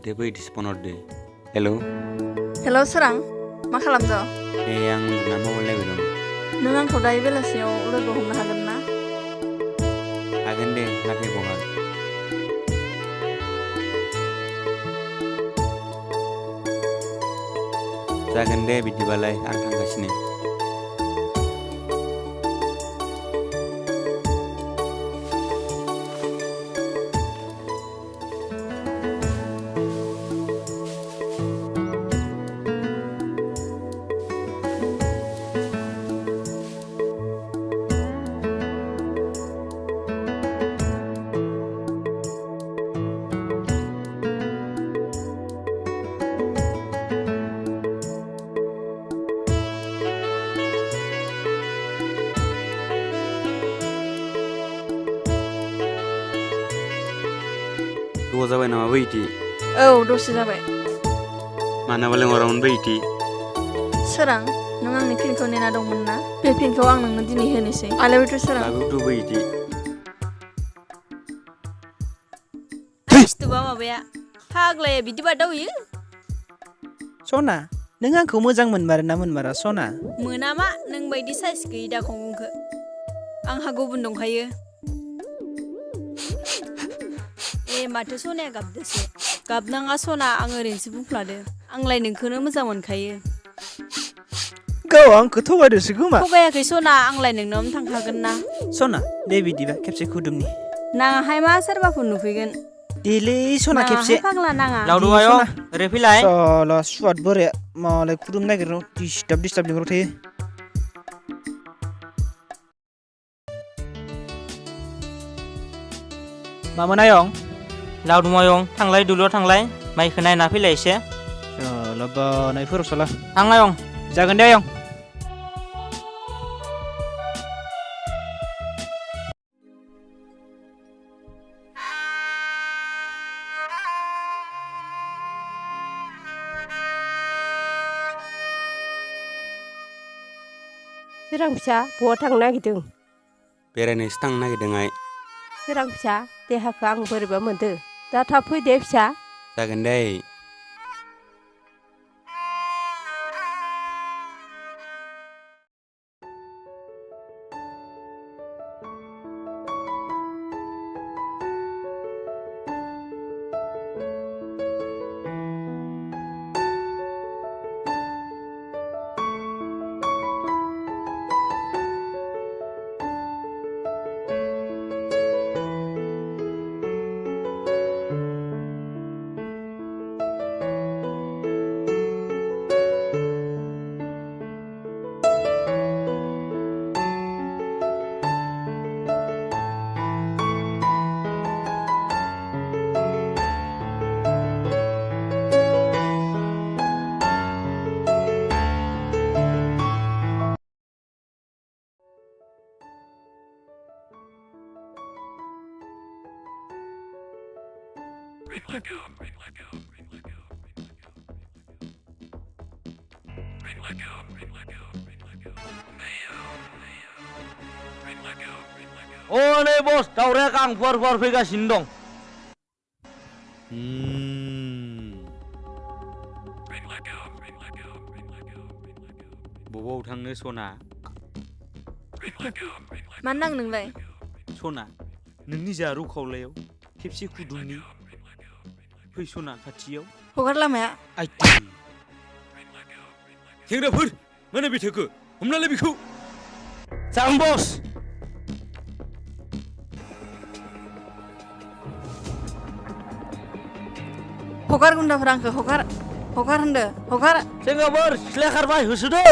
माथो बैदिसो फन हरदो hello hello सोरां मा खालामदो? आं उन्दुना मबाइल नायबाय दं। नों आंखौ दायो बेलासियाव लोगो हमनो हागोन ना? हागोन दे नाथाय बहा जागोन दे बिदिबालाय आं थांगासिनो। गोबाव जाबाय नामा बैदि? औ दसे जाबाय। मानोबा लेंहरामोन बैदि? सोरां नों आंनि फिनखौ नेना दंमोन ना? बे फिनखौ आं नोंनो दिनै होनोसै। I love you सोरां। लाबोथ' बैदि। आइसथुबा माबाया फाग्लाया बिदि बादावयो? सना नों आंखौ मोजां मोनमारो ना मोनमारा सना? मोना मा नों बायदि साइस गैयि दाखंखो। आंहा गुबुन दंखायो। माथो सनाया गाबदोसो। गाबनाङा सना आं ओरैनोसो बुंफ्लादो। आंलाय नोंखौनो मोजां मोनखायो। गाव आंखौ थगायदोसो खोमा। थगायाखै सना आंलाय नोंनावनो थांखागोन ना। सना दे बिदिबा खेबसे खुदुमनि। नाङाहाय मा सोरबाफोर नुफैगोन। देलै सना खेबसे। फाग्ला नाङा। लावदुम आयं ओरै फैलाय। साला सुवाद बोराया मालाय खुदुमनो नागिरनो दिसटाब लिंहरबाय थायो। मामोन आयं? लावदुम आयं थांलाय दुब्लियाव थांलाय माइखौ नायना फैलाय एसे। साला बानायफोराव साला। थां आयं। जागोन दे आयं। सोरां फिसा बहा थांनो नागिरदों? बेरायनोसो थांनो नागिरदों आइ। सोरां फिसा देहाखौ आं बोरैबा मोनदों दा थाब फैदे फिसा। जागोन दे। नै बस दावराया आं फुवार फैगासिनो दं। बबाव थांनो सना? मानो नांगौ नोंलाय? सना नोंनि जारु खावलायाव खेबसे खुदुमनि फै सना खाथियाव। हगार लामाया। आइटि सेंग्राफोर माने बिथोखो हमनालाय बेखौ। जागोन बस। हगार गुन्दाफोरा आंखौ हगार होनदो हगार। सेंग्राफोर सिख्लाया खारबाय होसोदो।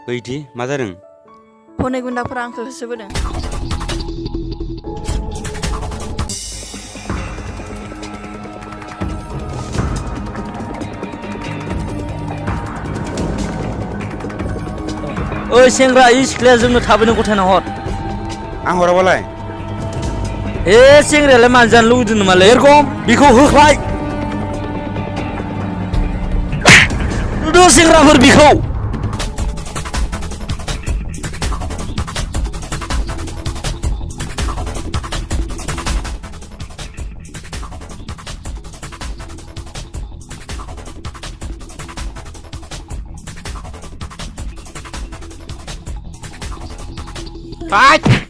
बैदि मा जादों? हनै गुन्दाफोरा आंखौ होसोबोदों। ओइ सेंग्रा इ सिख्लाया जोंनो थाबैनो गथायना हर। आं हराबालाय? सेंग्रायालाय मानो जानो लुगैदों नामालै एरखम बिखौ होख्लाय नुदो सेंग्राफोर बिखौ Fight!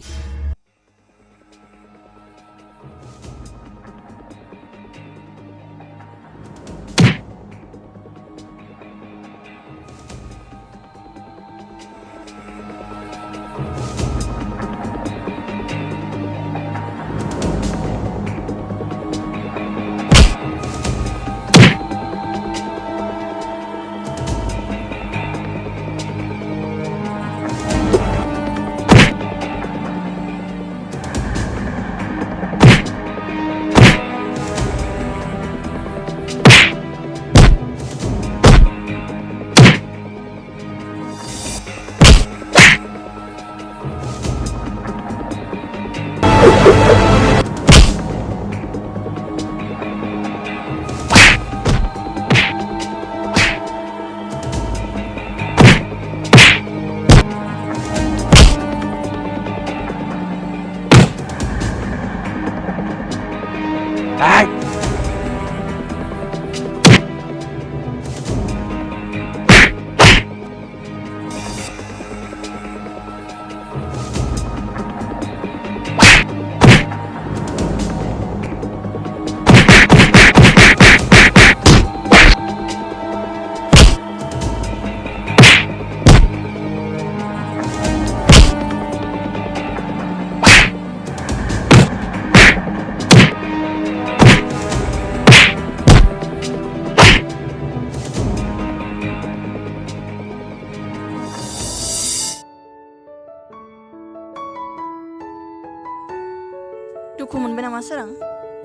दुखु मोनबाय नामा सोरां?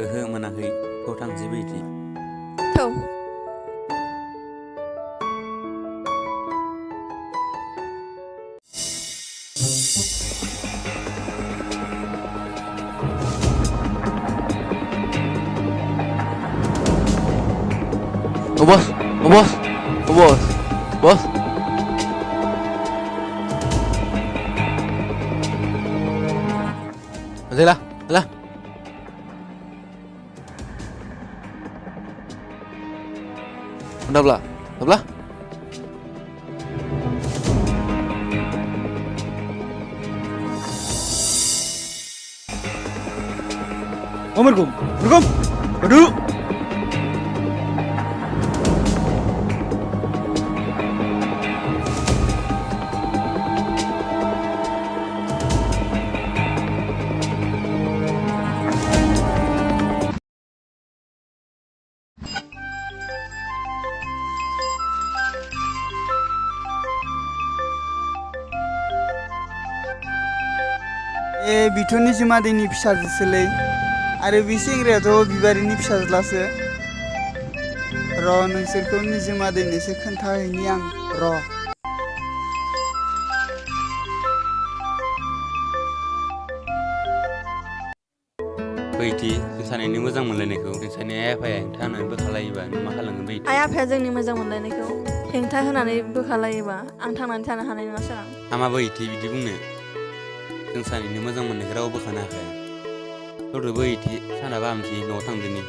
ओहो मोनाखै थौ थांसै बायदि थौ bos, bos, bos, bos. Lah, lah. Udah belah, udah belah. Omerkum, berkum, berdua. बिथ' निजिमादैनि फिसाजोसोलै आरो बि सेंग्रायाथ' बिबारिनि फिसाज्लासो र' नोंसोरखौ निजिमादैनोसो खोन्थाहैनि आं र' बायदि जों सानैनि मोजां मोनलायनायखौ जों सानै आइ आफाया हेंथा होनानै बोखालायोबा नों मा खालामगोन बायदि आइ आफाया जोंनि मोजां मोनलायनायखौ हेंथा होनानै बोखालायोबा आं थांनानै थानो हानाय नङा सोरां। हामा बायदि बिदि बुंनो जों सानैनि मोजां मोननायखौ रावबो बोखानो हाखाया थौदो बायदि सानाबा हामसै न'आव थांदोनि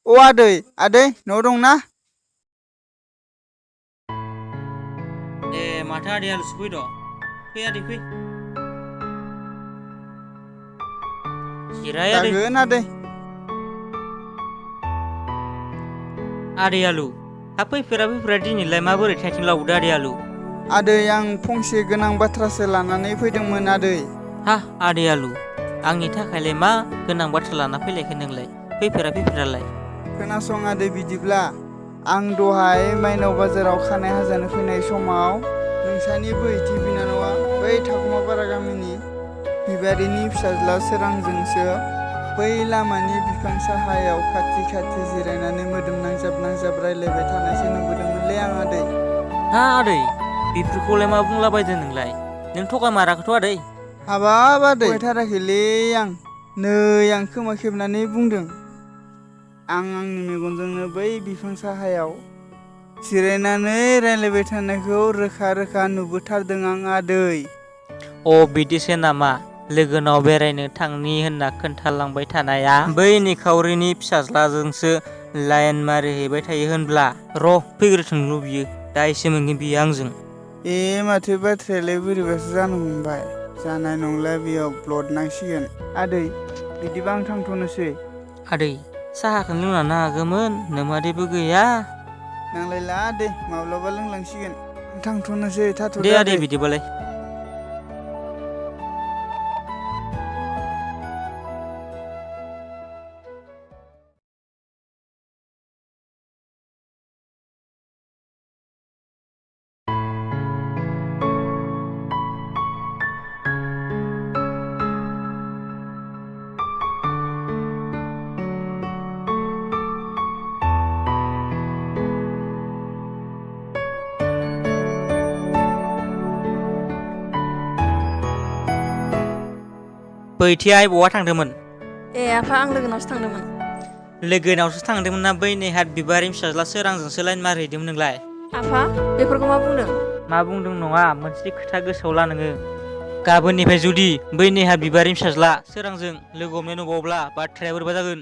अ आदै न'आव दंना? माथो आदैयाल'सो फैद' फै आदै फै जिराय आदै जागोन आदै आलु हा फैफेरा दिनैलाय माबोरै थाइथिं लावदो आदै आं फंसे गोनां बाथ्रासो लानानै फैदोंमोन आदै हा आदै आलु आंनि थाखायलाय मा गोनां बाथ्रा लाना फैलायखो नोंलाय फैफेरालाय खोनासं आदै बिदिब्ला आं दहाय माइनाव बाजाराव खानाय हाजानो फैनाय समाव नोंसानि बैथि बिनानावा बै थाखुमापारा गामिनि बिबारिनि फिसाज्ला सोरांजोंसो बै लामानि बिफां साहायाव खाथि खाथि जिरायनानै मोदोम नांजाब रायलायबाय थानायसो नुबोदोंमोनलै आं आदै। हा आदै बेफोरखौलाय मा बुंलाबायदों नोंलाय नों थगायमाराखैथ' आदै हाबाब आदै थगायथाराखैलै आं नै आं खोमा खेबनानै बुंदों। आं आंनि मेगनजोंनो बै बिफां साहायाव जिरायनानै रायलायबाय थानायखौ रोखा नुबोथारदों आं आदै। अ बिदिसो नामा लोगोनाव बेरायनो थांनि होनना खोन्थालांबाय थानाया बै निखावरिनि फिसाज्लाजोंसो लाइन मारिहैबाय थायो होनब्ला र' फैग्रोथोंल' बियो दा एसे मोनगोन बियो आंजों। माथो बाथ्रायालाय बोरैबासो जानो हमबाय जानाय नंला बेयाव ब्लड नांसिगोन। आदै बिदिबा आं थांथ'नोसै। आदै साहाखौनो लोंलांनो हागौमोन नोमादैबो गैया। नांलायला आदै माब्लाबा लोंलांसिगोन। आं थांथ'नोसै थाथ'दो दे आदै बिदिबालाय। बैथियाय बहा थांदोंमोन? आफा आं लोगोनावसो थांदोंमोन। लोगोनावसो थांदोंमोन ना बै नेहात बिबारि फिसाज्ला सोरांजोंसो लाइन मारिहैदोंमोन नोंलाय? आफा बेफोरखौ मा बुंदों? मा बुंदों नङा मोनसे खोथा गोसोआव ला नोङो गाबोननिफ्राय जुदि बै नेहात बिबारि फिसाज्ला सोरांजों लोगो हमनाय नुबावब्ला बाथ्राया बोरैबा जागोन।